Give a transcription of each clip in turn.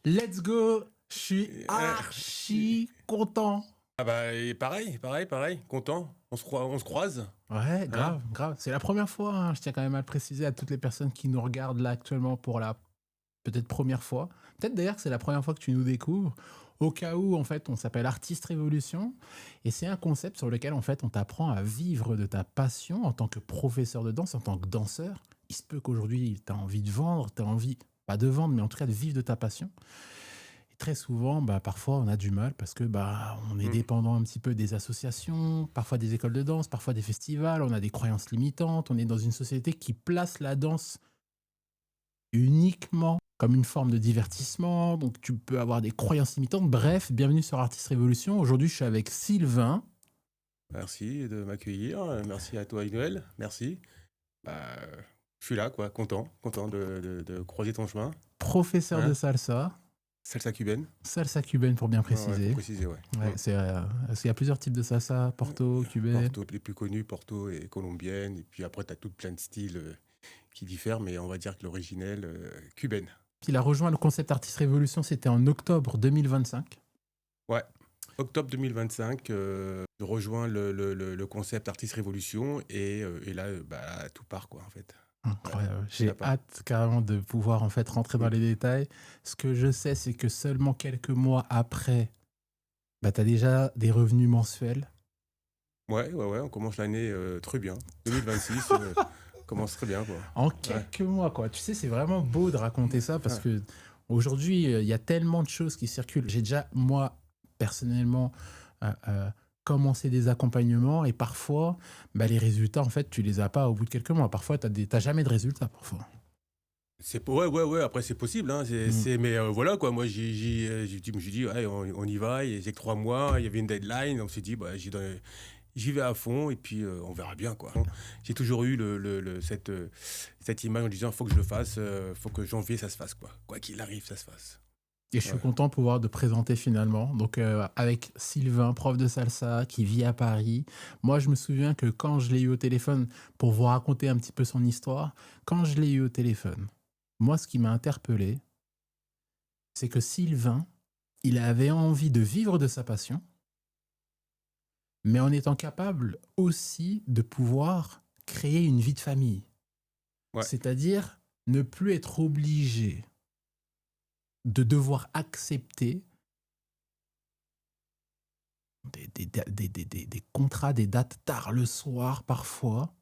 Let's go. Je suis Euh, archi content. Ah bah et pareil, content. On se croise, Ouais, hein? grave, grave. C'est la première fois, hein. Je tiens quand même à le préciser à toutes les personnes qui nous regardent là actuellement pour la peut-être première fois. Peut-être d'ailleurs que c'est la première fois que tu nous découvres. Au cas où, en fait, on s'appelle Artiste Révolution. Et c'est un concept sur lequel, en fait, on t'apprend à vivre de ta passion en tant que professeur de danse, en tant que danseur. Il se peut qu'aujourd'hui, tu as envie de vendre, tu as envie, pas de vendre, mais en tout cas de vivre de ta passion. Et très souvent, parfois, on a du mal parce que on est Hmm. dépendant un petit peu des associations, parfois des écoles de danse, parfois des festivals, on a des croyances limitantes, on est dans une société qui place la danse uniquement comme une forme de divertissement, donc tu peux avoir des croyances limitantes. Bref, bienvenue sur Artist Révolution. Aujourd'hui, je suis avec Sylvain, Merci de m'accueillir. Merci à toi, Noël. Merci. Bah, je suis là, quoi, content de croiser ton chemin, professeur de hein? salsa, Salsa cubaine. salsa cubaine pour bien Ouais, faut préciser. préciser, ouais. Ouais, il y a plusieurs types de salsa, porto, cubaine. Porto, les plus connus, Porto et colombienne. Et puis après, tu as tout plein de styles qui diffèrent, mais on va dire que l'originel, cubaine. Il a rejoint le concept Artist Révolution, c'était en octobre 2025. Ouais. Octobre 2025, je rejoins le concept Artist Révolution et là, tout part, quoi, en fait. Ouais, Incroyable. ça J'ai part. hâte carrément de pouvoir en fait rentrer dans Mm. les détails. Ce que je sais, c'est que seulement quelques mois après, tu as déjà des revenus mensuels. Ouais, on commence l'année très bien. 2026 commence très bien, quoi. En Ouais, quelques mois, quoi. Tu sais, c'est vraiment beau de raconter ça parce ouais. que aujourd'hui, il y a tellement de choses qui circulent. J'ai déjà, moi, personnellement, euh, euh, commencé des accompagnements et parfois, les résultats, en fait, tu les as pas au bout de quelques mois. Parfois, t'as jamais de résultats, parfois. Ouais. Après, c'est possible, hein. Mm. Mais voilà, quoi. Moi, je me suis dit, ouais, on y va. J'ai que 3 mois. Il y avait une deadline. On s'est dit, j'y vais à fond et puis on verra bien, quoi. J'ai toujours eu cette image en disant, faut que je le fasse. Faut que janvier, ça se fasse, quoi. Quoi qu'il arrive, ça se fasse. Et je suis Ouais. content de pouvoir te présenter finalement. Donc, avec Sylvain, prof de salsa, qui vit à Paris. Moi, je me souviens que quand je l'ai eu au téléphone, pour vous raconter un petit peu son histoire, quand je l'ai eu au téléphone, moi, ce qui m'a interpellé, c'est que Sylvain, il avait envie de vivre de sa passion, mais en étant capable aussi de pouvoir créer une vie de famille. Ouais. C'est-à-dire ne plus être obligé de devoir accepter des contrats, des dates tard le soir parfois.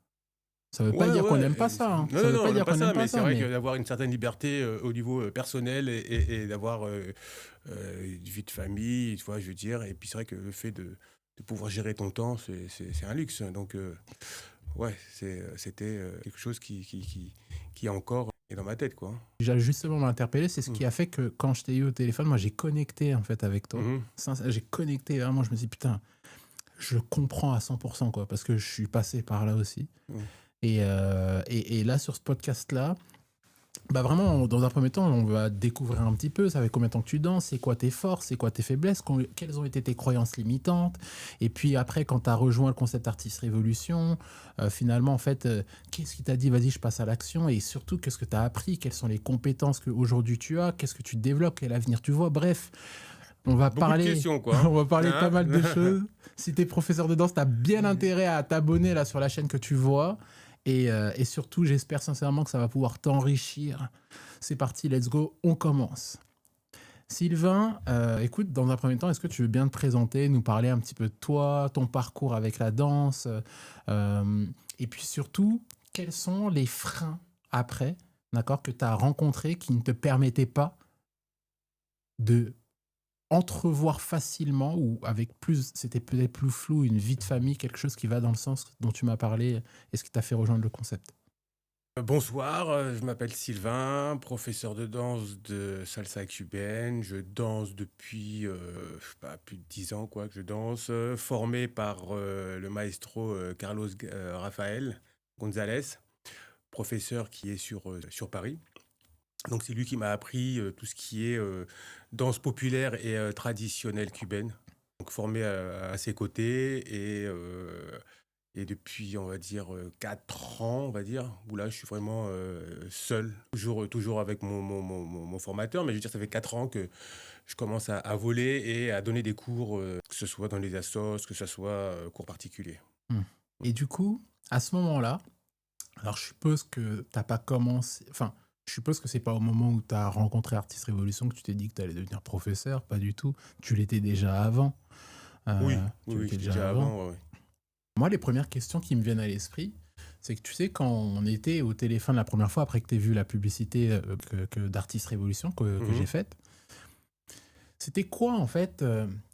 Ça veut pas dire qu'on n'aime pas ça, hein. Ça veut Non, pas on n'aime dire pas qu'on n'aime ça, pas mais c'est ça, vrai que mais d'avoir une certaine liberté au niveau personnel et d'avoir une vie de famille, tu vois, je veux dire. Et puis c'est vrai que le fait de pouvoir gérer ton temps, c'est un luxe. Donc, ouais, c'était quelque chose qui encore est dans ma tête, quoi. j'ai justement m'interpellé, c'est ce Mm. qui a fait que quand je t'ai eu au téléphone, moi j'ai connecté en fait avec toi. Mhm. J'ai connecté vraiment, je me suis dit putain, je comprends à 100% quoi, parce que je suis passé par là aussi. Mm. Et là sur ce podcast-là, vraiment, dans un premier temps, on va découvrir un petit peu, ça fait combien de temps que tu danses, c'est quoi tes forces, c'est quoi tes faiblesses, quelles ont été tes croyances limitantes. Et puis après, quand tu as rejoint le concept Artist Révolution, finalement, en fait, qu'est-ce qui t'a dit, vas-y, je passe à l'action, et surtout, qu'est-ce que tu as appris, quelles sont les compétences qu'aujourd'hui tu as, qu'est-ce que tu développes, quel avenir tu vois. Bref, on va Beaucoup de parler, questions, quoi. on va parler de pas Hein. mal de choses. Si tu es professeur de danse, tu as bien intérêt à t'abonner là sur la chaîne que tu vois. Et surtout, j'espère sincèrement que ça va pouvoir t'enrichir. C'est parti, let's go, on commence. Sylvain, écoute, dans un premier temps, est-ce que tu veux bien te présenter, nous parler un petit peu de toi, ton parcours avec la danse, et puis surtout, quels sont les freins après, d'accord, que tu as rencontrés qui ne te permettaient pas de entrevoir facilement ou avec plus, c'était peut-être plus flou, une vie de famille, quelque chose qui va dans le sens dont tu m'as parlé et ce qui t'a fait rejoindre le concept. Bonsoir, je m'appelle Sylvain, professeur de danse de salsa cubaine. Je danse depuis je sais pas, plus de 10 ans, quoi, que je danse, formé par le maestro Carlos Rafael González, professeur qui est sur Paris. Donc c'est lui qui m'a appris tout ce qui est danse populaire et traditionnelle cubaine. Donc formé à ses côtés et Et depuis, on va dire, 4 ans, on va dire, où là, je suis vraiment seul, toujours avec mon formateur, mais je veux dire, ça fait 4 ans que je commence à voler et à donner des cours, que ce soit dans les assos, que ce soit cours particuliers. Hmm. Et du coup, à ce moment-là, alors je suppose que t'as pas commencé, enfin, je suppose que c'est pas au moment où tu as rencontré Artist Révolution que tu t'es dit que tu allais devenir professeur, pas du tout. Tu l'étais déjà avant. Oui, oui, Tu oui, l'étais j'étais déjà déjà avant. avant, ouais, ouais. Moi, les premières questions qui me viennent à l'esprit, c'est que tu sais, quand on était au téléphone la première fois, après que tu aies vu la publicité d'Artist Révolution que j'ai Mhm. faite, c'était quoi en fait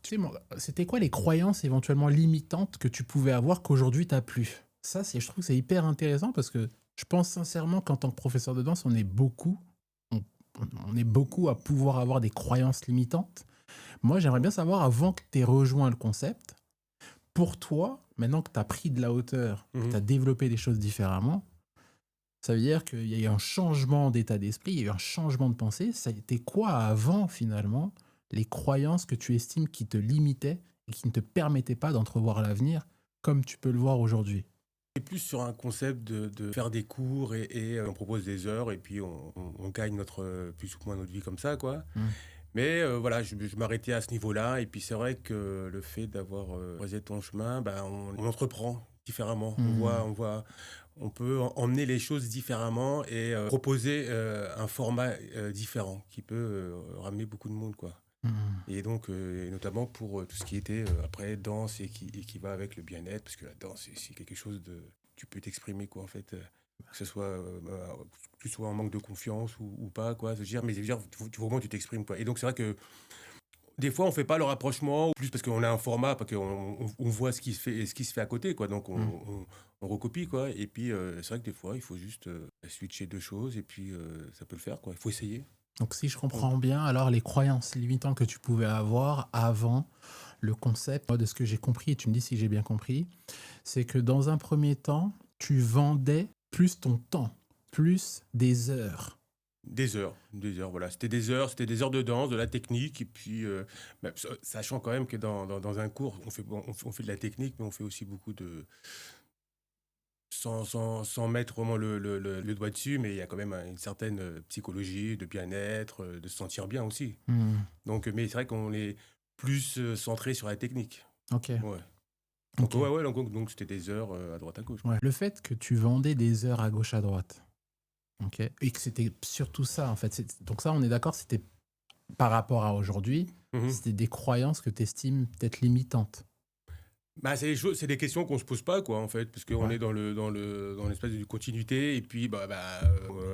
tu sais, c'était quoi les croyances éventuellement limitantes que tu pouvais avoir qu'aujourd'hui t'as plus? Ça, je trouve que c'est hyper intéressant parce que je pense sincèrement qu'en tant que professeur de danse, on, on est beaucoup à pouvoir avoir des croyances limitantes. Moi, j'aimerais bien savoir, avant que tu aies rejoint le concept, pour toi, maintenant que tu as pris de la hauteur, que tu Mhm. as développé des choses différemment, ça veut dire qu'il y a eu un changement d'état d'esprit, il y a eu un changement de pensée. Ça a été quoi avant, finalement, les croyances que tu estimes qui te limitaient et qui ne te permettaient pas d'entrevoir l'avenir comme tu peux le voir aujourd'hui? Et plus sur un concept de faire des cours et on propose des heures et puis on gagne plus ou moins notre vie comme ça, quoi. Hmm. Mais voilà, je m'arrêtais à ce niveau-là. Et puis c'est vrai que le fait d'avoir croisé ton chemin, bah, on entreprend différemment. Hmm. On peut emmener les choses différemment et proposer un format différent qui peut ramener beaucoup de monde, quoi. Hmm. Et donc, et notamment pour tout ce qui était après danse et qui va avec le bien-être, parce que la danse, c'est quelque chose de... Tu peux t'exprimer, quoi, en fait, que ce soit, que tu sois en manque de confiance ou pas, quoi. Je veux dire, mais je veux dire, vraiment, tu t'exprimes, quoi. Et donc, c'est vrai que des fois, on fait pas le rapprochement, plus parce qu'on a un format, parce qu'on voit ce qui se fait à côté, quoi. Donc, Hmm. on recopie, quoi. Et puis, c'est vrai que des fois, il faut juste switcher deux choses, et puis ça peut le faire, quoi. Il faut essayer. Donc, si je Mm. comprends bien, alors les croyances limitantes que tu pouvais avoir avant le concept, moi, de ce que j'ai compris, et tu me dis si j'ai bien compris, c'est que dans un premier temps, tu vendais plus ton temps, plus des heures. Des heures, voilà. C'était des heures de danse, de la technique, et puis, bah, sachant quand même que dans un cours, on fait de la technique, mais on fait aussi beaucoup de... Sans mettre vraiment le doigt dessus, mais il y a quand même une certaine psychologie, de bien-être, de se sentir bien aussi. Hmm. Donc, mais c'est vrai qu'on est plus centré sur la technique. Ok, Ouais. Donc, ok. ouais, ouais, donc c'était des heures à droite à gauche, quoi. Ouais. Le fait que tu vendais des heures à gauche à droite, ok, et que c'était surtout ça en fait. Donc ça, on est d'accord, c'était par rapport à aujourd'hui, Mhm. c'était des croyances que tu estimes peut-être limitantes. Bah, c'est des questions qu'on se pose pas, quoi, en fait, parce qu'on Ouais. est dans l'espèce de continuité, et puis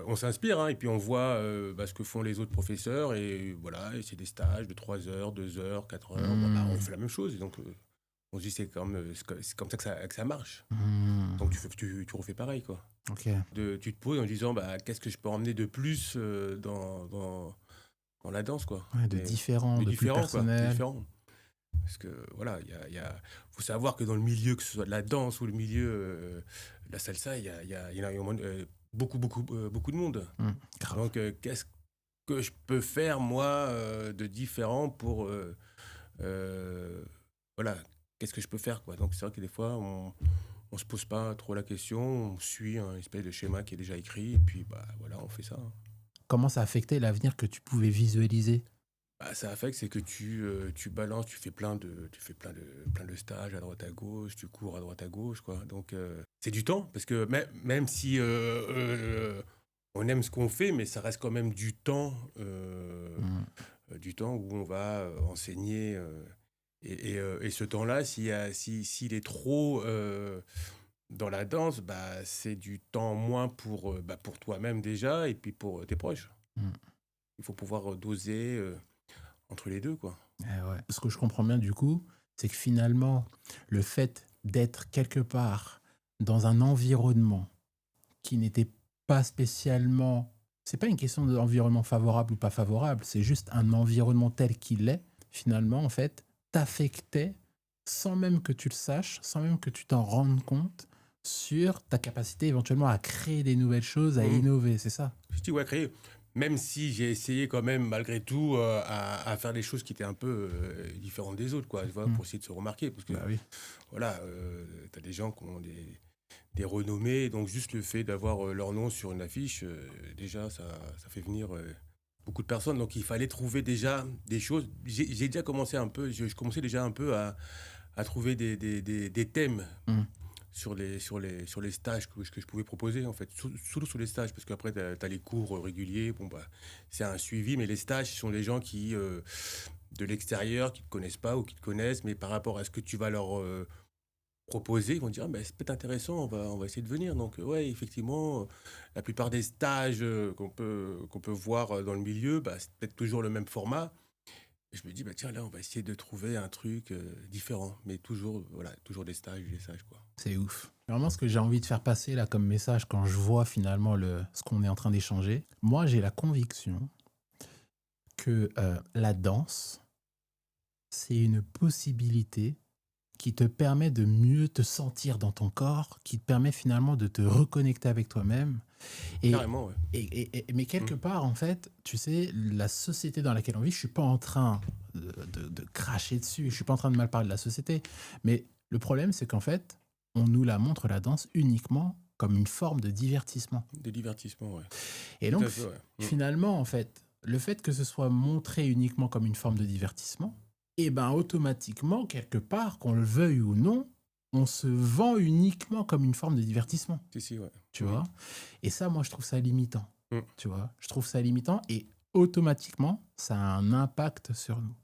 on s'inspire, hein, et puis on voit ce que font les autres professeurs, et voilà, et c'est des stages de 3 heures, 2 heures, 4 heures, on Hmm. fait la même chose, et donc on se dit c'est comme ça que ça marche. Hmm. Donc tu refais pareil, quoi. Ok. Tu te poses en disant, bah, qu'est-ce que je peux emmener de plus dans la danse, quoi. Ouais, de Mais différent, de de plus différent, quoi, de personnel. différent. Parce que voilà, faut savoir que dans le milieu, que ce soit de la danse ou le milieu de la salsa, il y a énormément beaucoup de monde. Hmm. Grave. Donc, qu'est-ce que je peux faire, moi, de différent pour... euh, voilà, qu'est-ce que je peux faire, quoi. Donc, c'est vrai que des fois, on se pose pas trop la question, on suit un espèce de schéma qui est déjà écrit, et puis, bah, voilà, on fait ça, hein. Comment ça affectait l'avenir que tu pouvais visualiser? Bah, ça affecte, c'est que tu balances, tu fais plein de stages à droite à gauche, tu cours à droite à gauche, quoi. Donc, c'est du temps, parce que même si on aime ce qu'on fait, mais ça reste quand même Hmm. du temps où on va enseigner. Et ce temps-là, s'il est trop dans la danse, bah, c'est du temps moins pour toi-même déjà, et puis pour tes proches. Hmm. Il faut pouvoir doser entre les deux, quoi. Ouais. Ce que je comprends bien du coup, c'est que finalement, le fait d'être quelque part dans un environnement qui n'était pas spécialement... C'est pas une question d'environnement favorable ou pas favorable, c'est juste un environnement tel qu'il est, finalement, en fait, t'affectait sans même que tu le saches, sans même que tu t'en rendes compte sur ta capacité éventuellement à créer des nouvelles choses, à Mhm. innover, c'est ça? Je dis, ouais, créer. Même si j'ai essayé quand même, malgré tout, à faire des choses qui étaient un peu différentes des autres, quoi, tu vois, Hmm. pour essayer de se remarquer. Parce que, Bah oui. voilà, tu as des gens qui ont des renommées, donc juste le fait d'avoir leur nom sur une affiche, déjà, ça fait venir beaucoup de personnes. Donc il fallait trouver déjà des choses. J'ai déjà commencé un peu, je commençais déjà un peu à trouver des thèmes Hmm. sur les stages que je pouvais proposer, en fait. Surtout sur les stages, parce qu'après, tu as les cours réguliers, bon, bah, c'est un suivi, mais les stages, ce sont des gens qui, de l'extérieur, qui ne te connaissent pas ou qui te connaissent, mais par rapport à ce que tu vas leur proposer, ils vont dire, ah, ben, c'est peut-être intéressant, on va essayer de venir. Donc, ouais, effectivement, la plupart des stages qu'on peut voir dans le milieu, bah, c'est peut-être toujours le même format. Et je me dis, bah, tiens, là, on va essayer de trouver un truc différent, mais toujours, voilà, toujours des stages, quoi. C'est ouf. Vraiment, ce que j'ai envie de faire passer là comme message quand je vois finalement ce qu'on est en train d'échanger, moi j'ai la conviction que la danse, c'est une possibilité qui te permet de mieux te sentir dans ton corps, qui te permet finalement de te reconnecter avec toi-même. Et, Carrément, ouais. mais Mm. quelque part, en fait, tu sais, la société dans laquelle on vit, je suis pas en train de cracher dessus, je suis pas en train de mal parler de la société, mais le problème, c'est qu'en fait, on nous la montre, la danse, uniquement comme une forme de divertissement. Des divertissements, ouais. Et Tout donc, à fait, ouais. Mm. finalement, en fait, le fait que ce soit montré uniquement comme une forme de divertissement, et ben automatiquement, quelque part, qu'on le veuille ou non, on se vend uniquement comme une forme de divertissement, Si, si, ouais. tu Mm. vois. Et ça, moi, je trouve ça limitant, Mm. tu vois. Je trouve ça limitant et automatiquement, ça a un impact sur nous,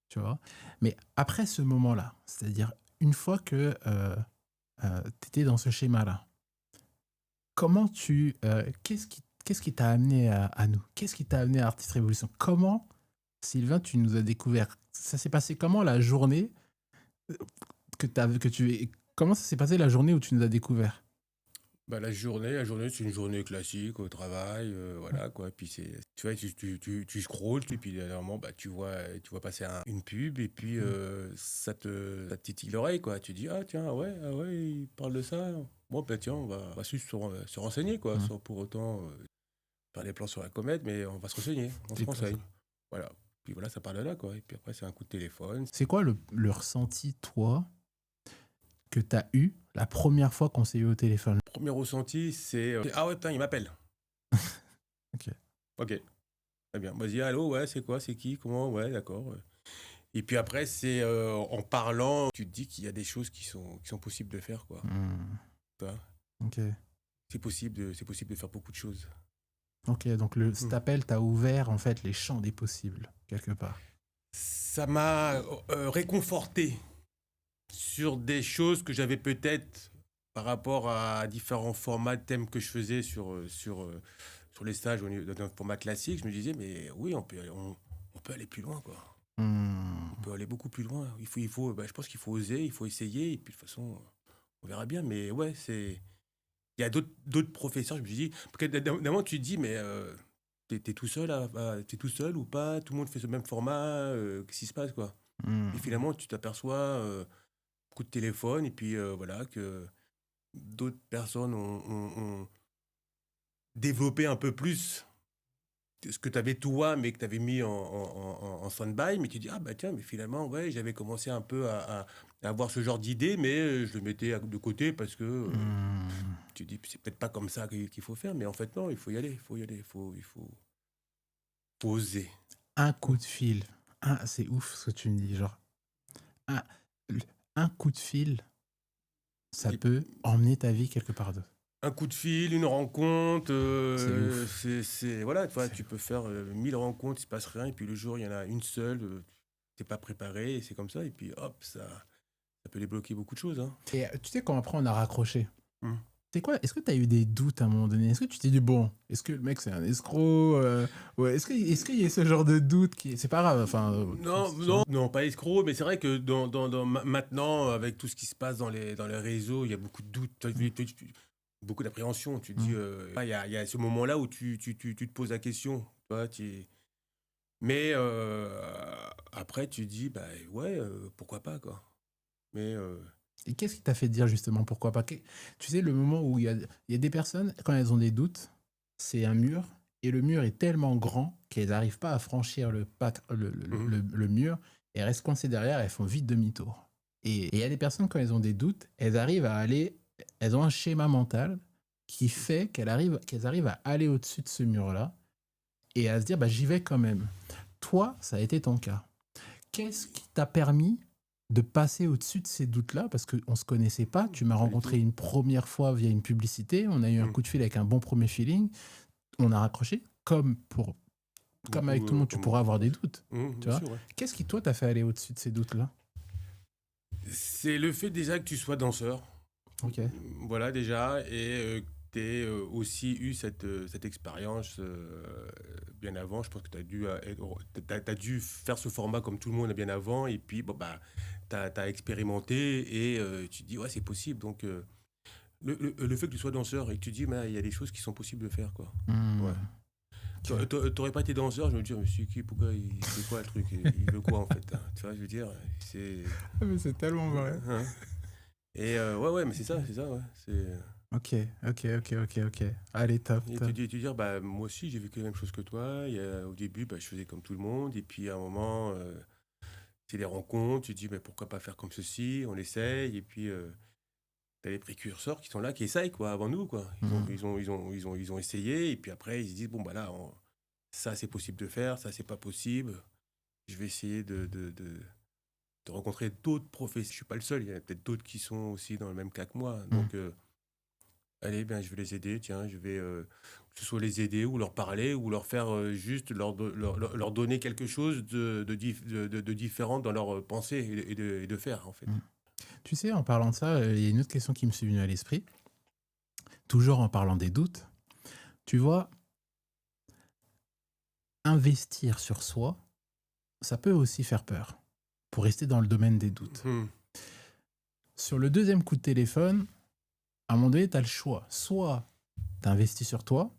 tu vois. Mais après ce moment-là, c'est-à-dire une fois que tu étais dans ce schéma-là, comment qu'est-ce qui t'a amené à nous? Qu'est-ce qui t'a amené à Artist Révolution? Comment, Sylvain, tu nous as découvert? Ça s'est passé comment la journée que tu comment ça s'est passé la journée où tu nous as découvert? Bah, la journée, c'est une journée classique au travail, voilà, quoi. Puis c'est, tu vois, tu scrolles, puis dernièrement, bah, tu vois passer une pub, et puis Mm. ça te titille l'oreille, quoi. Tu dis, ah ouais, il parle de ça. Bon, bah, tiens, on va juste se renseigner, quoi, Mm. sans pour autant faire des plans sur la comète, mais on va se renseigner, on se C'est quoi ça? renseigne. Voilà. Puis voilà, ça part de là, quoi. Et puis après, c'est un coup de téléphone. C'est quoi le ressenti, toi, que tu as eu la première fois qu'on s'est eu au téléphone? Premier ressenti, c'est ah ouais, putain, il m'appelle. Ok. Ok, très bien. Vas-y, allô, ouais, c'est quoi, c'est qui, comment, ouais, d'accord. Et puis après, c'est en parlant, tu te dis qu'il y a des choses qui sont possibles de faire, quoi. Mm. Tu vois. Ok. C'est possible de faire beaucoup de choses. Ok, donc cet appel t'a ouvert en fait les champs des possibles, quelque part. Ça m'a réconforté sur des choses que j'avais peut-être par rapport à différents formats de thèmes que je faisais sur les stages dans un format classique. Je me disais, mais oui, on peut aller plus loin, quoi. Mm. On peut aller beaucoup plus loin. Bah, je pense qu'il faut oser, il faut essayer, et puis de toute façon, on verra bien. Mais ouais, il y a d'autres professeurs, je me suis dit, parce que d'un moment, tu te dis, mais t'es tout seul, t'es tout seul ou pas? Tout le monde fait ce même format, qu'est-ce qui se passe, quoi? Mm. Et finalement, tu t'aperçois, coup de téléphone, et puis voilà, que d'autres personnes ont développé un peu plus ce que tu avais toi, mais que tu avais mis en stand-by, mais tu dis, ah bah tiens, mais finalement, ouais, j'avais commencé un peu à avoir ce genre d'idée, mais je le mettais de côté parce que Mm. tu dis, c'est peut-être pas comme ça qu'il faut faire, mais en fait, non, il faut y aller, faut oser. Un coup de fil. C'est ouf ce que tu me dis. Genre, un, un coup de fil, ça Et peut emmener ta vie quelque part d'autre. un coup de fil, une rencontre, C'est ouf. voilà, tu vois, C'est- tu peux faire 1000 rencontres, il se passe rien, et puis le jour, il y en a une seule, t'es pas préparé, et c'est comme ça, et puis hop, ça peut débloquer beaucoup de choses, hein. Et tu sais quand après on a raccroché. Hmm. C'est quoi? Est-ce que tu as eu des doutes à un moment donné? Est-ce que tu t'es dit, bon, est-ce que le mec c'est un escroc? Ouais, est-ce qu'il y a ce genre de doute qui... C'est pas grave, enfin... Non, pas escroc, mais c'est vrai que maintenant, avec tout ce qui se passe dans les réseaux, il y a beaucoup de doutes, beaucoup d'appréhension. Tu te dis, Mm. il y a ce moment-là où tu te poses la question, tu vois, mais après, tu te dis, bah ouais, pourquoi pas, quoi. Mais Et qu'est-ce qui t'a fait dire justement pourquoi pas? Tu sais, le moment où il y a des personnes, quand elles ont des doutes, c'est un mur, et le mur est tellement grand qu'elles n'arrivent pas à franchir le mur et elles restent coincées derrière, elles font vite demi-tour. Et il y a des personnes, quand elles ont des doutes, elles ont un schéma mental qui fait qu'elles arrivent à aller au-dessus de ce mur-là et à se dire, bah, j'y vais quand même. Toi, ça a été ton cas. Qu'est-ce qui t'a permis de passer au-dessus de ces doutes-là? Parce qu'on ne se connaissait pas, tu m'as rencontré une première fois via une publicité, on a eu un coup de fil avec un bon premier feeling, on a raccroché, comme avec tout le monde, tu pourras avoir des doutes. Tu vois? Sûr, ouais. Qu'est-ce qui, toi, t'a fait aller au-dessus de ces doutes-là? C'est le fait déjà que tu sois danseur. Ok. Voilà, déjà, et tu aies aussi eu cette expérience bien avant. Je pense que t'as dû faire ce format comme tout le monde bien avant, et puis bon, bah, tu as expérimenté, et tu te dis, ouais, c'est possible. Donc, le fait que tu sois danseur et que tu te dis, mais il y a des choses qui sont possibles de faire, quoi. Ouais. T'aurais pas été danseur, je me dis, mais c'est qui, pourquoi, c'est quoi le truc, il veut quoi en fait, hein, tu vois, je veux dire, c'est. Mais c'est tellement vrai. Hein. Et ouais, mais c'est ça, ouais. C'est. Ok. Allez, top. Et te dire, bah, moi aussi, j'ai vécu la même chose que toi. Au début, bah, je faisais comme tout le monde. Et puis, à un moment, c'est des rencontres. Tu te dis, mais pourquoi pas faire comme ceci? On essaye. Et puis, t'as les précurseurs qui sont là, qui essayent, quoi, avant nous, quoi. Ils ont essayé. Et puis après, ils se disent, bon, bah là, ça, c'est possible de faire. Ça, c'est pas possible. Je vais essayer de rencontrer d'autres professeurs. Je suis pas le seul. Il y en a peut-être d'autres qui sont aussi dans le même cas que moi. Donc, allez, ben, je vais les aider, tiens, je vais que ce soit les aider ou leur parler ou leur faire juste leur donner quelque chose de différent dans leur pensée et de faire, en fait. Tu sais, en parlant de ça, il y a une autre question qui me suis venue à l'esprit. Toujours en parlant des doutes. Tu vois, investir sur soi, ça peut aussi faire peur, pour rester dans le domaine des doutes. Sur le deuxième coup de téléphone, à un moment donné, tu as le choix. Soit tu investis sur toi,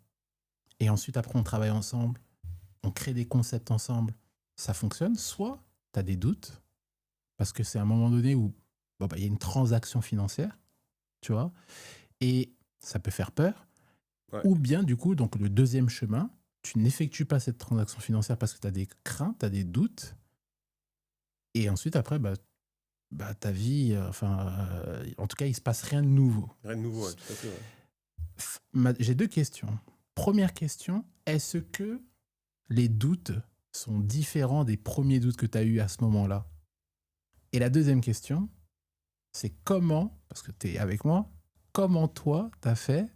et ensuite, après, on travaille ensemble, on crée des concepts ensemble, ça fonctionne. Soit tu as des doutes, parce que c'est un moment donné où il y a une transaction financière, tu vois, et ça peut faire peur. Ouais. Ou bien, du coup, donc le deuxième chemin, tu n'effectues pas cette transaction financière parce que tu as des craintes, tu as des doutes, et ensuite, après, ta vie, en tout cas, il ne se passe rien de nouveau. Rien de nouveau, ouais, tout à fait. Ouais. J'ai deux questions. Première question, est-ce que les doutes sont différents des premiers doutes que tu as eus à ce moment-là? Et la deuxième question, c'est comment, parce que tu es avec moi, comment toi, tu as fait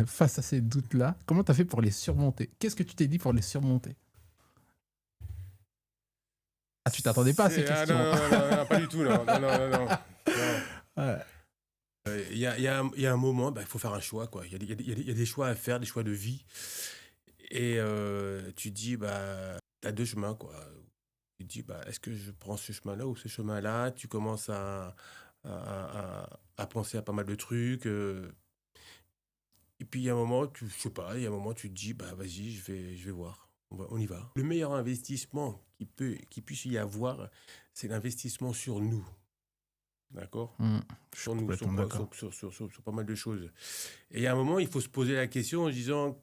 face à ces doutes-là? Comment tu as fait pour les surmonter? Qu'est-ce que tu t'es dit pour les surmonter? Ah, tu t'attendais pas à ces questions? Non, pas du tout, non. Ouais. Il y a un moment, il faut faire un choix, quoi. Il y a des choix à faire, des choix de vie. Et tu te dis, tu as deux chemins, quoi. Tu te dis, est-ce que je prends ce chemin-là ou ce chemin-là? Tu commences à penser à pas mal de trucs. Et puis, il y a un moment, je sais pas, il y a un moment, tu te dis, vas-y, je vais voir. On y va. Le meilleur investissement qui puisse y avoir, c'est l'investissement sur nous. D'accord? Sur nous, sur pas mal de choses. Et il y a un moment, il faut se poser la question en se disant,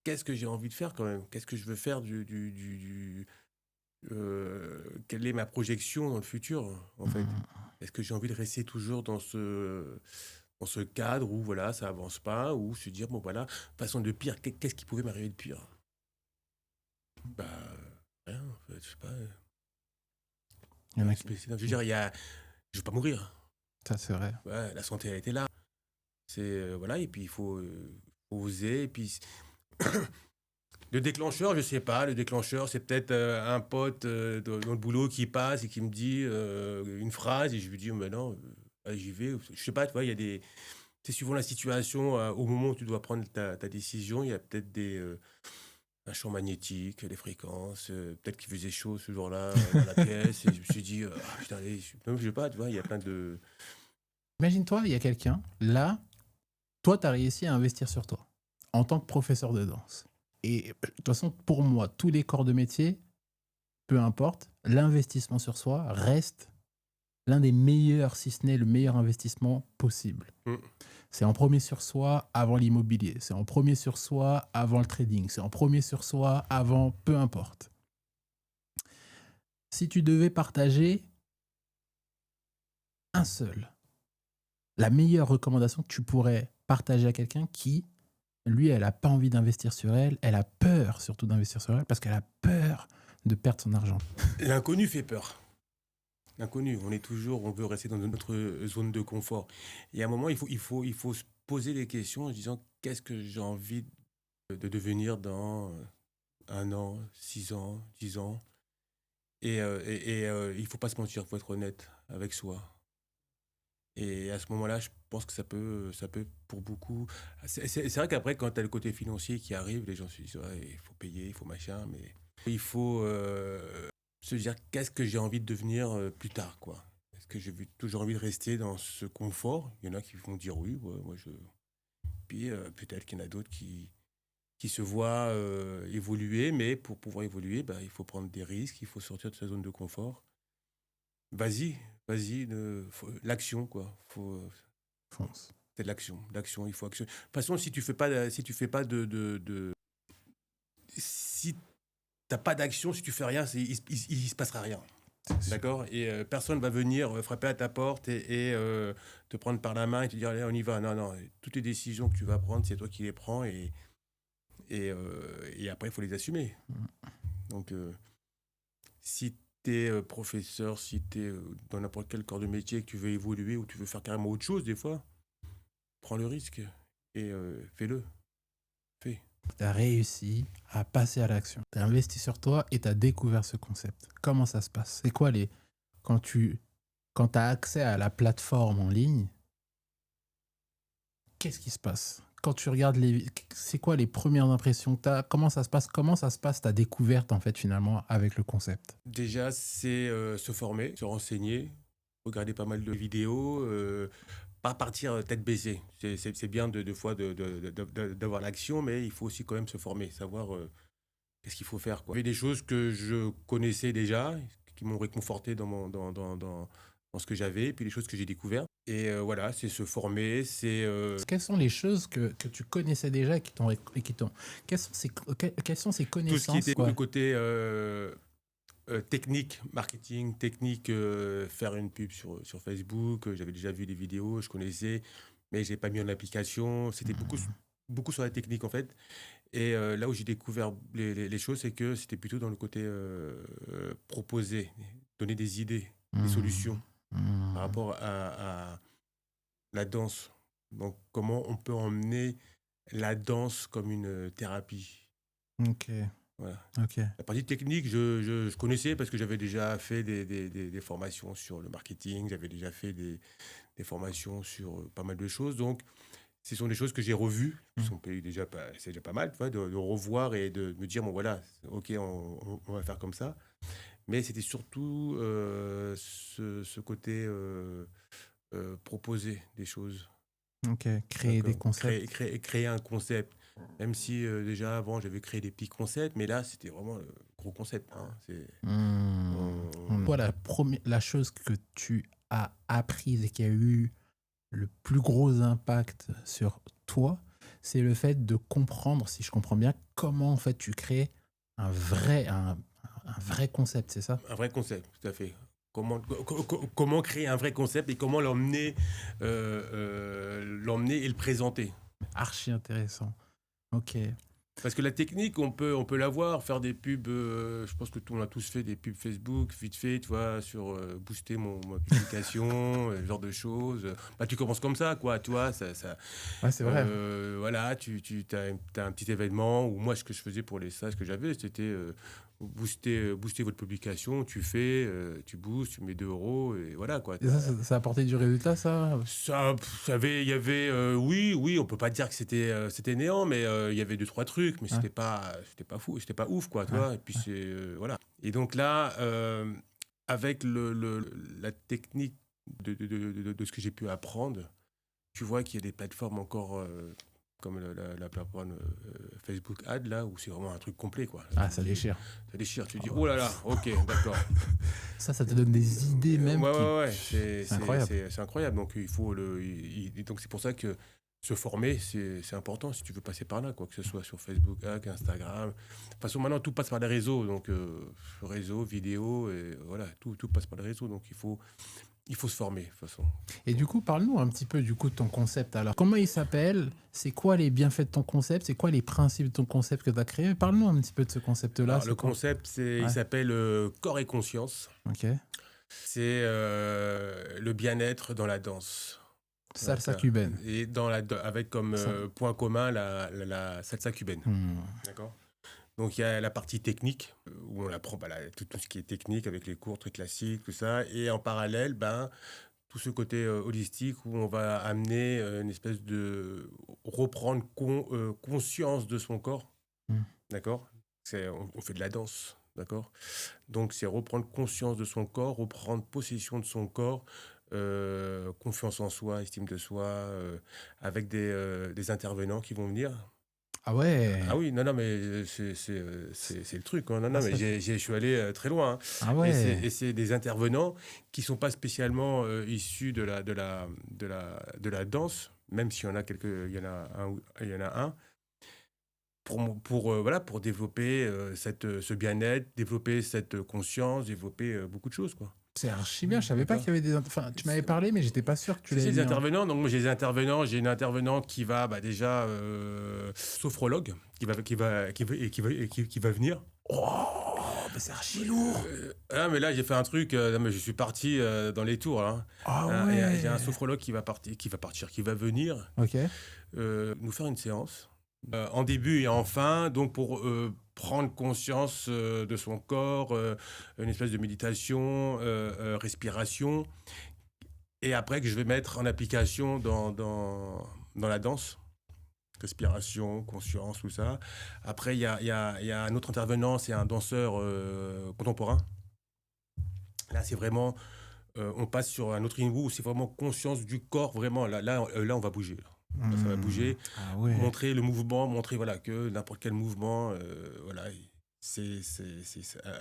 qu'est-ce que j'ai envie de faire quand même? Qu'est-ce que je veux faire quelle est ma projection dans le futur, en fait? Est-ce que j'ai envie de rester toujours dans ce cadre où, voilà, ça avance pas, ou se dire, bon, voilà, façon de pire, qu'est-ce qui pouvait m'arriver de pire? Rien, en fait, je sais pas. Il y en a je veux dire, je vais pas mourir. Ça, c'est vrai. Ouais, la santé, elle était là. Voilà, et puis il faut oser, et puis le déclencheur, je sais pas, le déclencheur, c'est peut-être un pote dans le boulot qui passe et qui me dit une phrase, et je lui dis, mais non, j'y vais. Je sais pas, tu vois, il y a des. C'est suivant la situation, au moment où tu dois prendre ta décision, il y a peut-être un champ magnétique, des fréquences, peut-être qu'il faisait chaud ce jour-là dans la pièce, et je me suis dit, putain, allez, je sais pas, tu vois, il y a plein de. Imagine-toi, il y a quelqu'un, là, toi, tu as réussi à investir sur toi en tant que professeur de danse. Et de toute façon, pour moi, tous les corps de métier, peu importe, l'investissement sur soi reste l'un des meilleurs, si ce n'est le meilleur investissement possible. Mm. C'est en premier sur soi avant l'immobilier. C'est en premier sur soi avant le trading. C'est en premier sur soi avant peu importe. Si tu devais partager un seul, la meilleure recommandation que tu pourrais partager à quelqu'un qui, lui, elle n'a pas envie d'investir sur elle, elle a peur surtout d'investir sur elle parce qu'elle a peur de perdre son argent. L'inconnu fait peur. L'inconnu, on veut rester dans notre zone de confort. Et à un moment, il faut se poser des questions en se disant qu'est-ce que j'ai envie de devenir dans 1 an, 6 ans, 10 ans. Il ne faut pas se mentir, il faut être honnête avec soi. Et à ce moment-là, je pense que ça peut pour beaucoup. C'est vrai qu'après, quand tu as le côté financier qui arrive, les gens se disent ouais, il faut payer, il faut machin, mais il faut se dire qu'est-ce que j'ai envie de devenir plus tard, quoi. Est-ce que j'ai toujours envie de rester dans ce confort? Il y en a qui vont dire oui, ouais, moi je. Puis peut-être qu'il y en a d'autres qui se voient évoluer, mais pour pouvoir évoluer, bah, il faut prendre des risques, il faut sortir de sa zone de confort. Vas-y, vas-y, l'action, quoi. Fonce. C'est de l'action, l'action, il faut action. De toute façon, si tu fais pas si t'as pas d'action, si tu fais rien, il se passera rien. D'accord? Et personne va venir frapper à ta porte et te prendre par la main et te dire allez, on y va. Non, non, toutes les décisions que tu vas prendre, c'est toi qui les prends et après, il faut les assumer. Donc, si tu es professeur, si tu es dans n'importe quel corps de métier que tu veux évoluer ou tu veux faire carrément autre chose, des fois, prends le risque et fais-le. Fais. Tu as réussi à passer à l'action. Tu as investi sur toi et tu as découvert ce concept. Comment ça se passe? C'est quoi les. Quand tu as accès à la plateforme en ligne, qu'est-ce qui se passe? Quand tu regardes les. C'est quoi les premières impressions que tu as? Comment ça se passe? Comment ça se passe ta découverte, en fait, finalement, avec le concept? Déjà, c'est se former, se renseigner, regarder pas mal de vidéos, pas partir tête baissée. C'est bien de fois d'avoir l'action, mais il faut aussi quand même se former, savoir qu'est-ce qu'il faut faire, quoi. Il y avait des choses que je connaissais déjà, qui m'ont réconforté dans ce que j'avais, puis les choses que j'ai découvertes. Et voilà, c'est se former, c'est Quelles sont les choses que tu connaissais déjà et qui t'ont. Quelles sont ces tout ce qui connaissances, était quoi? le côté technique, marketing, technique, faire une pub sur Facebook. J'avais déjà vu des vidéos, je connaissais, mais j'ai pas mis en application. C'était beaucoup sur la technique en fait. Et là où j'ai découvert les choses, c'est que c'était plutôt dans le côté proposer, donner des idées, des solutions par rapport à la danse. Donc comment on peut emmener la danse comme une thérapie. Ok, Voilà. ok. La partie technique, je connaissais parce que j'avais déjà fait des formations sur le marketing, j'avais déjà fait des formations sur pas mal de choses. Donc, ce sont des choses que j'ai revues, qui sont c'est déjà pas mal, tu vois, de revoir et de me dire, bon voilà, ok, on va faire comme ça. Mais c'était surtout ce côté proposer des choses. Ok, créer des D'accord. concepts. Créer un concept. Même si déjà avant j'avais créé des petits concepts, mais là c'était vraiment le gros concept, hein. Quoi, la chose que tu as apprise et qui a eu le plus gros impact sur toi, c'est le fait de comprendre, si je comprends bien, comment en fait tu crées un vrai concept, c'est ça? Un vrai concept, tout à fait. Comment créer un vrai concept et comment l'emmener et le présenter. Archi intéressant. Ok. Parce que la technique, on peut l'avoir, faire des pubs. Je pense que on a tous fait des pubs Facebook, vite fait, tu vois, sur booster ma publication, ce genre de choses. Bah, tu commences comme ça, quoi, tu vois. Ouais, c'est vrai. Voilà, tu as un petit événement. Ou moi, ce que je faisais pour les stages que j'avais, c'était booster votre publication. Tu boostes, tu mets 2 euros, et voilà, quoi. Et ça a apporté du résultat, ça? Il y avait, oui, on peut pas dire que c'était néant, mais il y avait 2, 3 trucs, mais Ouais. c'était pas fou, c'était pas ouf, quoi, tu Ouais. vois. Et puis voilà. Et donc là, avec la technique de ce que j'ai pu apprendre, tu vois qu'il y a des plateformes encore comme la plateforme Facebook Ad, là, où c'est vraiment un truc complet, quoi. Ah, ça déchire. Ça déchire. Tu dis, oh là là, ok, d'accord. Ça te donne des idées même. Ouais, c'est incroyable. C'est incroyable. Donc, donc c'est pour ça que se former, c'est important si tu veux passer par là, quoi, que ce soit sur Facebook, Instagram. De toute façon, maintenant, tout passe par les réseaux. Donc, réseaux, vidéos, et voilà, tout passe par les réseaux. Donc, il faut se former, de toute façon. Et du coup, parle-nous un petit peu de ton concept. Alors, comment il s'appelle? C'est quoi les bienfaits de ton concept? C'est quoi les principes de ton concept que tu as créé? Parle-nous un petit peu de ce concept-là. Alors, le concept, il s'appelle Corps et Conscience. Ok. C'est le bien-être dans la danse. Salsa cubaine. Et avec comme point commun la salsa cubaine. D'accord. Donc, il y a la partie technique, où on apprend tout ce qui est technique avec les cours très classiques, tout ça. Et en parallèle, tout ce côté holistique où on va amener une espèce de reprendre conscience de son corps. D'accord. On fait de la danse. D'accord. Donc, c'est reprendre conscience de son corps, reprendre possession de son corps, confiance en soi, estime de soi, avec des intervenants qui vont venir. Ah ouais. Ah oui, non, mais c'est le truc. Hein. Non, mais je suis allé très loin. Hein. Ah ouais. Et c'est des intervenants qui ne sont pas spécialement issus de la danse, même s'il y en a il y en a un, pour développer ce bien-être, développer cette conscience, développer beaucoup de choses, quoi. C'est archi bien. Je savais pas qu'il y avait des. Enfin, tu m'avais parlé, mais j'étais pas sûr que tu l'avais dit. Des intervenants. Donc moi j'ai des intervenants. J'ai une intervenante qui va déjà sophrologue, qui va venir. Oh, mais c'est archi lourd. Mais là j'ai fait un truc. Mais je suis parti dans les tours. Hein. Ah ouais. J'ai un sophrologue qui va venir. Ok. Nous faire une séance. En début et en fin, donc pour prendre conscience de son corps, une espèce de méditation, respiration, et après que je vais mettre en application dans la danse, respiration, conscience, tout ça. Après, il y a un autre intervenant, c'est un danseur contemporain. Là, c'est vraiment, on passe sur un autre niveau où c'est vraiment conscience du corps, vraiment. Là, on va bouger. Ça va bouger, montrer le mouvement, montrer que n'importe quel mouvement, c'est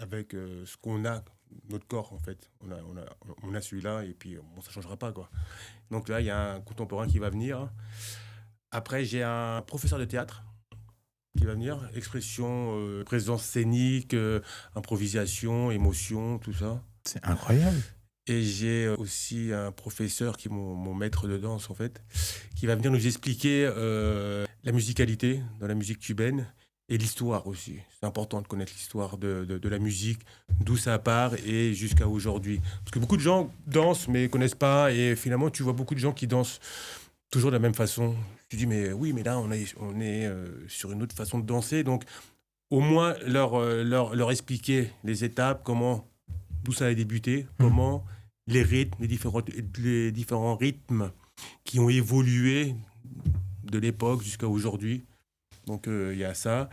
avec ce qu'on a, notre corps en fait. On a celui-là et puis ça ne changera pas, quoi. Donc là, il y a un contemporain qui va venir. Après, j'ai un professeur de théâtre qui va venir, expression, présence scénique, improvisation, émotion, tout ça. C'est incroyable. Et j'ai aussi un professeur qui est mon maître de danse, en fait, qui va venir nous expliquer la musicalité dans la musique cubaine et l'histoire aussi. C'est important de connaître l'histoire de la musique, d'où ça part et jusqu'à aujourd'hui. Parce que beaucoup de gens dansent mais ne connaissent pas, et finalement, tu vois beaucoup de gens qui dansent toujours de la même façon. Tu dis, mais oui, mais là, on est sur une autre façon de danser. Donc, au moins, leur expliquer les étapes, d'où ça a débuté, comment les rythmes, les différents rythmes qui ont évolué de l'époque jusqu'à aujourd'hui. Donc, il y a ça.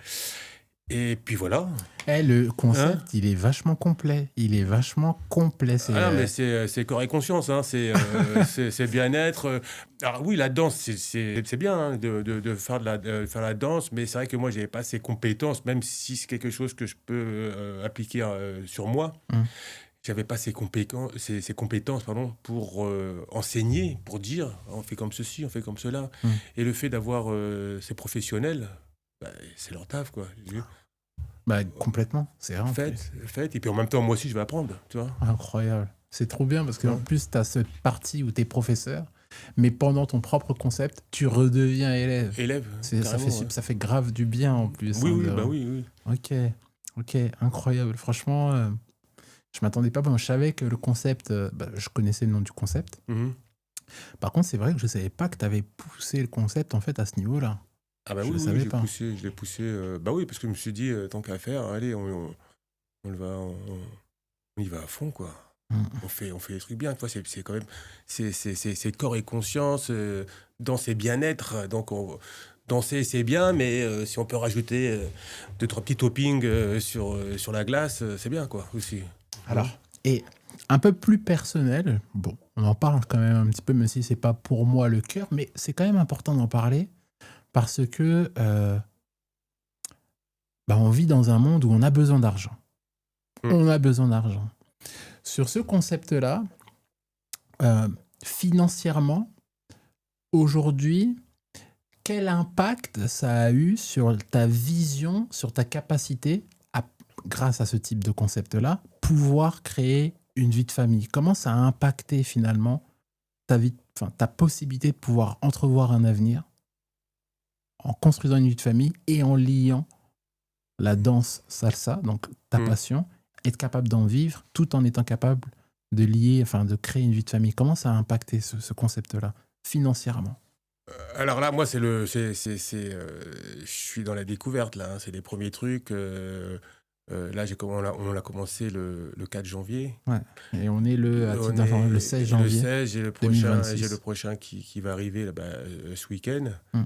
Et puis voilà. Le concept, il est vachement complet. Non, mais c'est corps et conscience. Hein. C'est bien-être. Alors oui, la danse, c'est bien hein, de faire faire la danse, mais c'est vrai que moi, je n'avais pas ces compétences, même si c'est quelque chose que je peux appliquer sur moi. J'avais pas ces compétences pour enseigner, pour dire on fait comme ceci, on fait comme cela. Et le fait d'avoir ces professionnels, c'est leur taf, quoi. Complètement, c'est vrai. Faites. Et puis en même temps, moi aussi, je vais apprendre, tu vois. Incroyable. C'est trop bien parce qu'en plus, tu as cette partie où tu es professeur, mais pendant ton propre concept, tu redeviens élève. Ça fait grave du bien en plus. Oui. Ok, incroyable. Franchement, je m'attendais pas. Je savais que le concept, je connaissais le nom du concept. Par contre, c'est vrai que je savais pas que tu avais poussé le concept en fait à ce niveau-là. Ah bah je l'ai poussé. Oui, parce que je me suis dit, tant qu'à faire, allez, on y va à fond, quoi. On fait des trucs bien. Toi, c'est quand même, c'est corps et conscience, danser bien-être. Donc, danser, c'est bien, mais si on peut rajouter 2-3 petits toppings sur la glace, c'est bien, quoi, aussi. Alors, et un peu plus personnel, on en parle quand même un petit peu, même si c'est pas pour moi le cœur, mais c'est quand même important d'en parler. parce que on vit dans un monde où on a besoin d'argent. On a besoin d'argent. Sur ce concept-là, financièrement, aujourd'hui, quel impact ça a eu sur ta vision, sur ta capacité à, grâce à ce type de concept-là, pouvoir créer une vie de famille? Comment ça a impacté finalement ta possibilité de pouvoir entrevoir un avenir en construisant une vie de famille et en liant la danse salsa, donc ta passion, être capable d'en vivre tout en étant capable de lier, de créer une vie de famille? Comment ça a impacté ce concept-là financièrement? Alors là, moi, je suis dans la découverte, là, hein. C'est les premiers trucs. Là, on l'a commencé le 4 janvier. Ouais. Et on est On est le 16 le janvier 16, j'ai le 2026. prochain qui va arriver là, ce week-end. Mm.